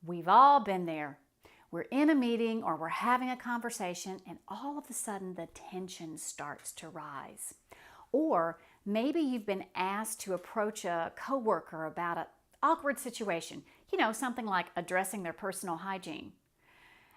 We've all been there. We're in a meeting or we're having a conversation and all of a sudden the tension starts to rise. Or maybe you've been asked to approach a coworker about an awkward situation, something like addressing their personal hygiene.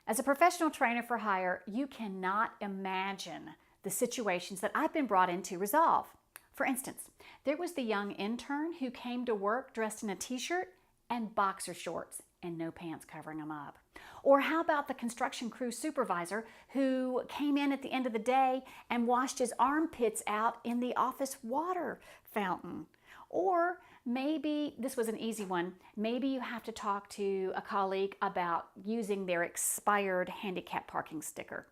As a professional trainer for hire, you cannot imagine the situations that I've been brought in to resolve. For instance, there was the young intern who came to work dressed in a t-shirt and boxer shorts and no pants covering them up. Or how about the construction crew supervisor who came in at the end of the day and washed his armpits out in the office water fountain? Or maybe, this was an easy one, maybe you have to talk to a colleague about using their expired handicap parking sticker.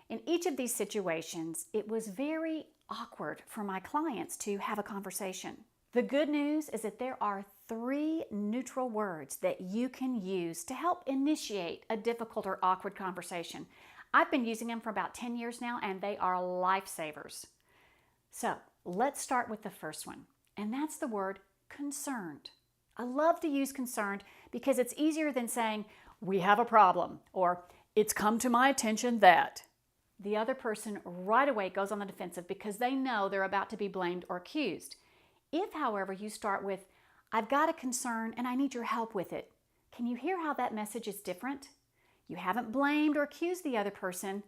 In each of these situations, it was very awkward for my clients to have a conversation. The good news is that there are 3 neutral words that you can use to help initiate a difficult or awkward conversation. I've been using them for about 10 years now, and they are lifesavers. So let's start with the first one, and that's the word concerned. I love to use concerned because it's easier than saying, "We have a problem," or "It's come to my attention that." The other person right away goes on the defensive because they know they're about to be blamed or accused. If, however, you start with, "I've got a concern and I need your help with it," can you hear how that message is different? You haven't blamed or accused the other person,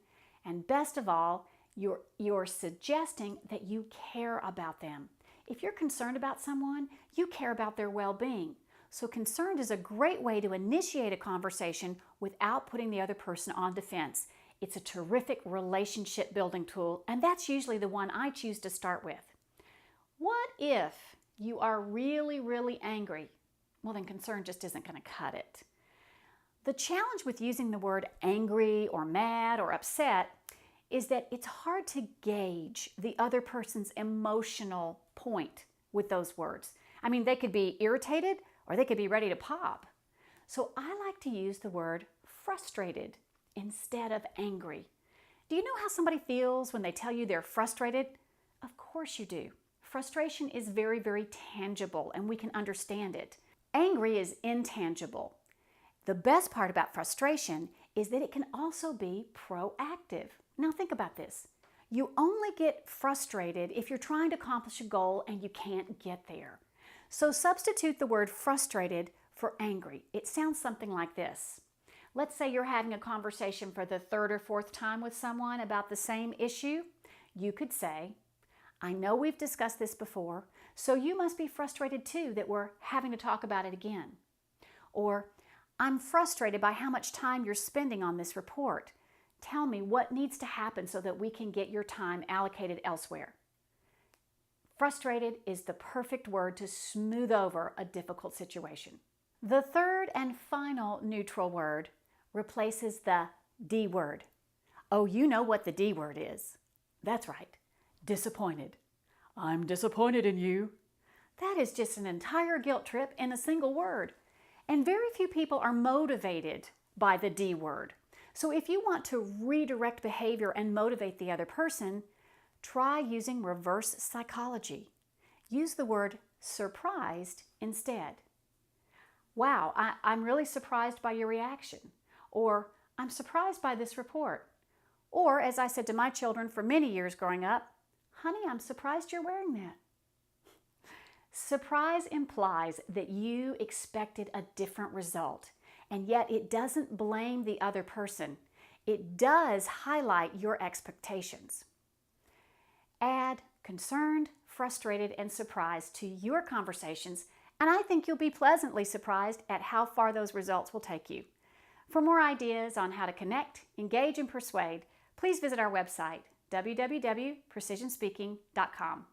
and best of all, you're suggesting that you care about them. If you're concerned about someone, you care about their well-being. So concerned is a great way to initiate a conversation without putting the other person on defense. It's a terrific relationship building tool, and that's usually the one I choose to start with. What if you are really, really angry? Well, then concern just isn't going to cut it. The challenge with using the word angry or mad or upset is that it's hard to gauge the other person's emotional point with those words. I mean, they could be irritated or they could be ready to pop. So I like to use the word frustrated instead of angry. Do you know how somebody feels when they tell you they're frustrated? Of course you do. Frustration is very, very tangible and we can understand it. Angry is intangible. The best part about frustration is that it can also be proactive. Now think about this. You only get frustrated if you're trying to accomplish a goal and you can't get there. So substitute the word frustrated for angry. It sounds something like this. Let's say you're having a conversation for the 3rd or 4th time with someone about the same issue. You could say, "I know we've discussed this before, so you must be frustrated too that we're having to talk about it again." Or, "I'm frustrated by how much time you're spending on this report. Tell me what needs to happen so that we can get your time allocated elsewhere." Frustrated is the perfect word to smooth over a difficult situation. The third and final neutral word replaces the D word. Oh, you know what the D word is. That's right, disappointed. "I'm disappointed in you." That is just an entire guilt trip in a single word. And very few people are motivated by the D word. So if you want to redirect behavior and motivate the other person, try using reverse psychology. Use the word surprised instead. "Wow, I'm really surprised by your reaction." Or, "I'm surprised by this report." Or, as I said to my children for many years growing up, "Honey, I'm surprised you're wearing that." Surprise implies that you expected a different result, and yet it doesn't blame the other person. It does highlight your expectations. Add concerned, frustrated, and surprised to your conversations, and I think you'll be pleasantly surprised at how far those results will take you. For more ideas on how to connect, engage, and persuade, please visit our website, www.precisionspeaking.com.